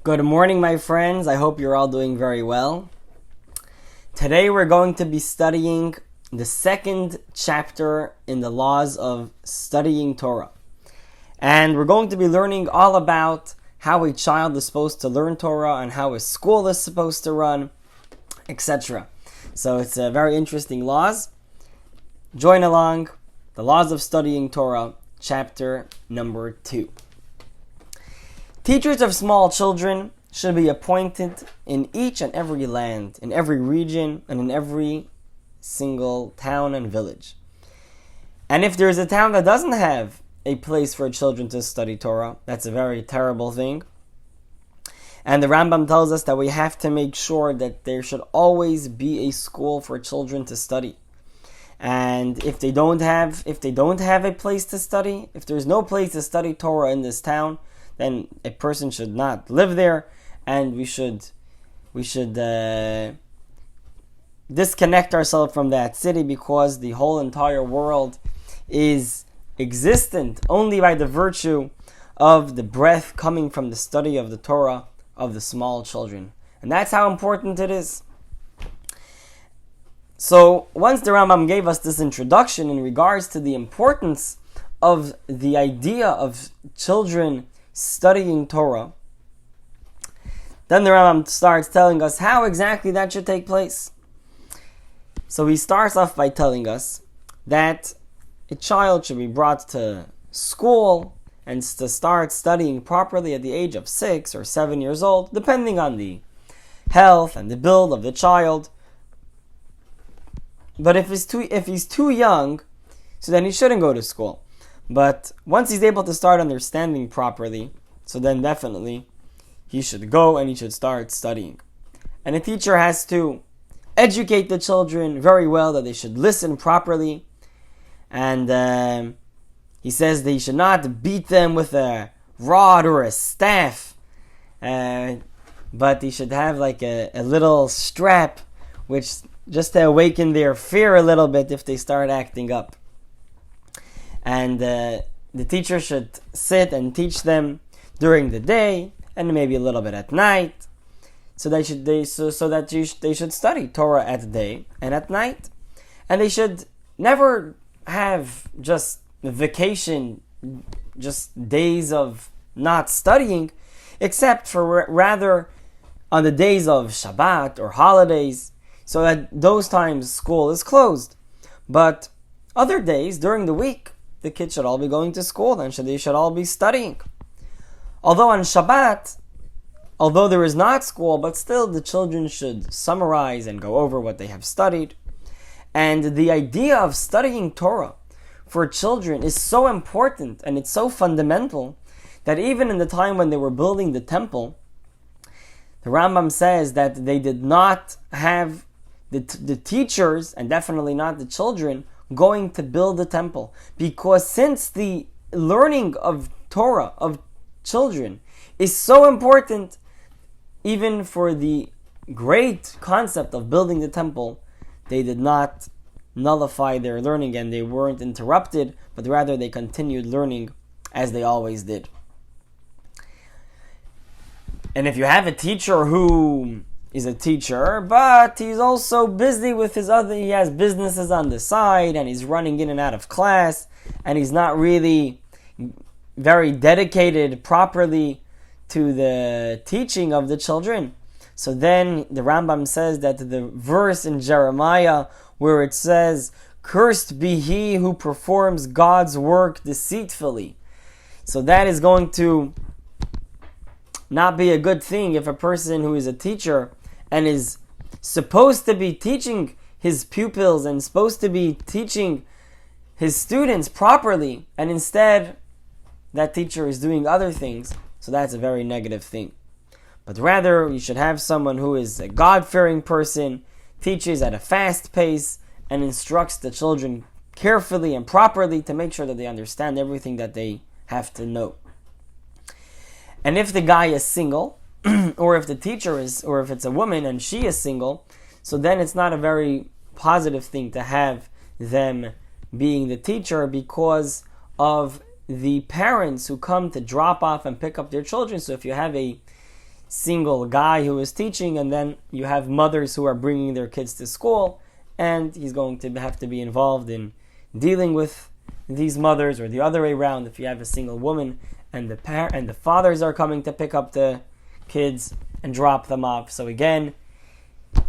Good morning, my friends. I hope you're all doing very well. Today we're going to be studying the second chapter in the Laws of Studying Torah. And we're going to be learning all about how a child is supposed to learn Torah and how a school is supposed to run, etc. So it's a very interesting laws. Join along. The Laws of Studying Torah, chapter number 2. Teachers of small children should be appointed in each and every land, in every region, and in every single town and village. And if there's a town that doesn't have a place for children to study Torah, that's a very terrible thing. And the Rambam tells us that we have to make sure that there should always be a school for children to study. And if they don't have a place to study, if there's no place to study Torah in this town, then a person should not live there, and we should disconnect ourselves from that city, because the whole entire world is existent only by the virtue of the breath coming from the study of the Torah of the small children. And that's how important it is. So once the Rambam gave us this introduction in regards to the importance of the idea of children studying Torah, then the Rambam starts telling us how exactly that should take place. So he starts off by telling us that a child should be brought to school and to start studying properly at the age of 6 or 7 years old, depending on the health and the build of the child. But if he's too young, so then he shouldn't go to school. But once he's able to start understanding properly, so then definitely he should go and he should start studying. And a teacher has to educate the children very well, that they should listen properly. And he says they should not beat them with a rod or a staff, but he should have like a little strap, which just to awaken their fear a little bit if they start acting up. And the teacher should sit and teach them during the day and maybe a little bit at night, so they should study Torah at day and at night. And they should never have just vacation, just days of not studying, except for rather on the days of Shabbat or holidays, so that those times school is closed. But other days during the week, the kids should all be going to school, and they should all be studying. Although on Shabbat, although there is not school, but still the children should summarize and go over what they have studied. And the idea of studying Torah for children is so important and it's so fundamental that even in the time when they were building the temple, the Rambam says that they did not have the teachers, and definitely not the children, going to build the temple, because since the learning of Torah of children is so important, even for the great concept of building the temple, they did not nullify their learning and they weren't interrupted, but rather they continued learning as they always did. And if you have a teacher who is a teacher, but he's also busy with he has businesses on the side, and he's running in and out of class, and he's not really very dedicated properly to the teaching of the children. So then the Rambam says that the verse in Jeremiah where it says, "Cursed be he who performs God's work deceitfully." So that is going to not be a good thing if a person who is a teacher and is supposed to be teaching his pupils and supposed to be teaching his students properly, and instead that teacher is doing other things. So that's a very negative thing. But rather, you should have someone who is a God-fearing person, teaches at a fast pace, and instructs the children carefully and properly to make sure that they understand everything that they have to know. And if the guy is single, or if the teacher is, or if it's a woman and she is single, so then it's not a very positive thing to have them being the teacher, because of the parents who come to drop off and pick up their children. So if you have a single guy who is teaching, and then you have mothers who are bringing their kids to school, and he's going to have to be involved in dealing with these mothers, or the other way around, if you have a single woman and the fathers are coming to pick up the kids and drop them off. So again,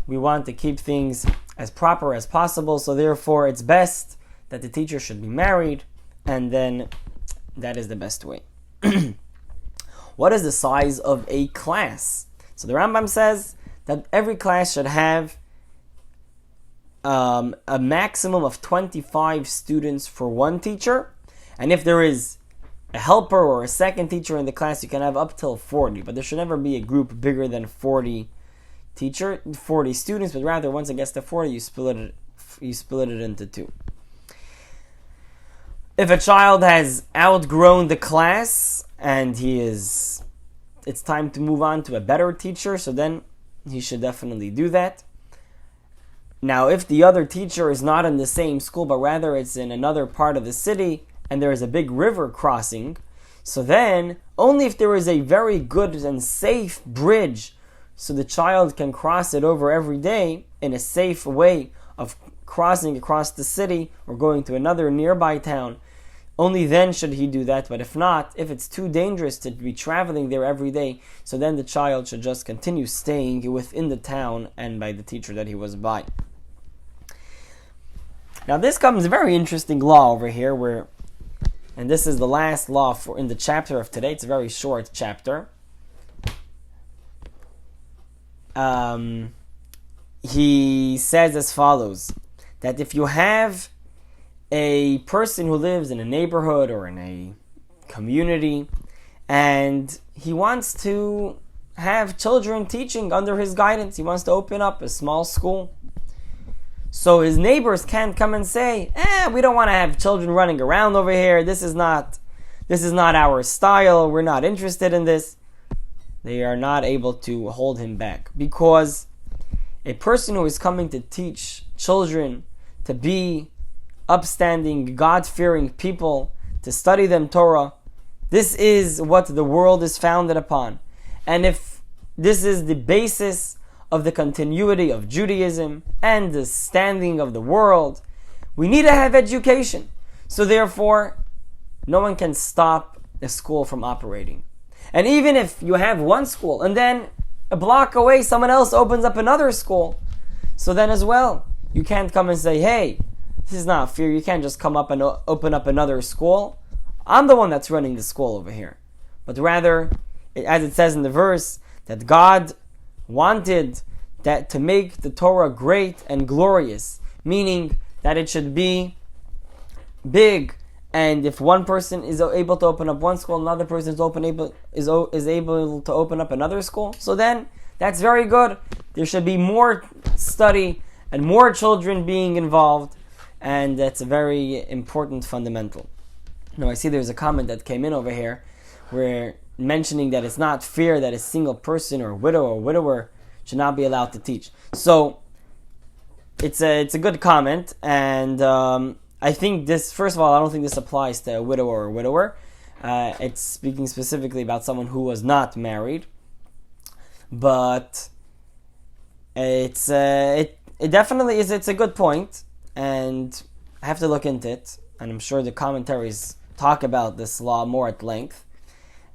we want to keep things as proper as possible, so therefore it's best that the teacher should be married, and then that is the best way. What is the size of a class? So the Rambam says that every class should have a maximum of 25 students for one teacher, and if there is a helper or a second teacher in the class, you can have up till 40, but there should never be a group bigger than 40 students, but rather once it gets to 40, you split it into two. If a child has outgrown the class and it's time to move on to a better teacher, so then he should definitely do that. Now, if the other teacher is not in the same school, but rather it's in another part of the city, and there is a big river crossing, so then only if there is a very good and safe bridge, so the child can cross it over every day in a safe way of crossing across the city or going to another nearby town, only then should he do that. But if not, if it's too dangerous to be traveling there every day, so then the child should just continue staying within the town and by the teacher that he was by. Now this comes a very interesting law over here, and this is the last law in the chapter of today. It's a very short chapter. He says as follows, that if you have a person who lives in a neighborhood or in a community, and he wants to have children teaching under his guidance, he wants to open up a small school. So his neighbors can't come and say, we don't want to have children running around over here. This is not our style. We're not interested in this. They are not able to hold him back, because a person who is coming to teach children to be upstanding, God-fearing people, to study them Torah, this is what the world is founded upon. And if this is the basis of the continuity of Judaism and the standing of the world, we need to have education. So therefore, no one can stop a school from operating. And even if you have one school and then a block away someone else opens up another school, so then as well, you can't come and say, hey, this is not fair. You can't just come up and open up another school. I'm the one that's running the school over here. But rather, as it says in the verse, that God wanted that to make the Torah great and glorious, meaning that it should be big. And if one person is able to open up one school, another person is able to open up another school, so then that's very good. There should be more study and more children being involved, and that's a very important fundamental. Now I see there's a comment that came in over here where mentioning that it's not fair that a single person or widow or widower should not be allowed to teach. So it's a good comment, and I think this, first of all, I don't think this applies to a widow or a widower. It's speaking specifically about someone who was not married, but it definitely is. It's a good point, and I have to look into it. And I'm sure the commentaries talk about this law more at length.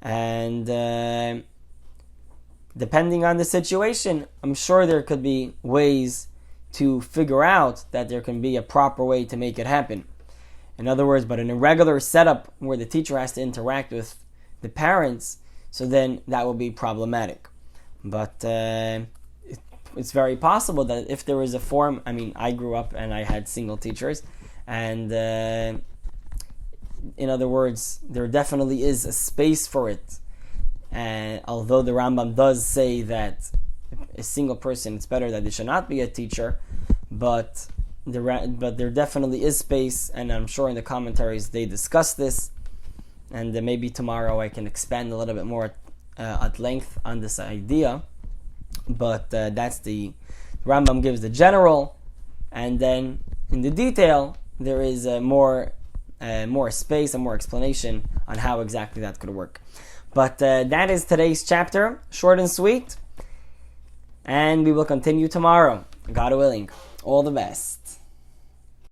And depending on the situation, I'm sure there could be ways to figure out that there can be a proper way to make it happen. In other words, but in a regular setup where the teacher has to interact with the parents, so then that will be problematic. But it's very possible that if there is a form, I grew up and I had single teachers, and in other words, there definitely is a space for it. And although the Rambam does say that a single person, it's better that they should not be a teacher, but there definitely is space, and I'm sure in the commentaries they discuss this, and maybe tomorrow I can expand a little bit more at length on this idea. But that's the Rambam gives the general, and then in the detail there is more space and more explanation on how exactly that could work. But that is today's chapter, short and sweet. And we will continue tomorrow, God willing. All the best.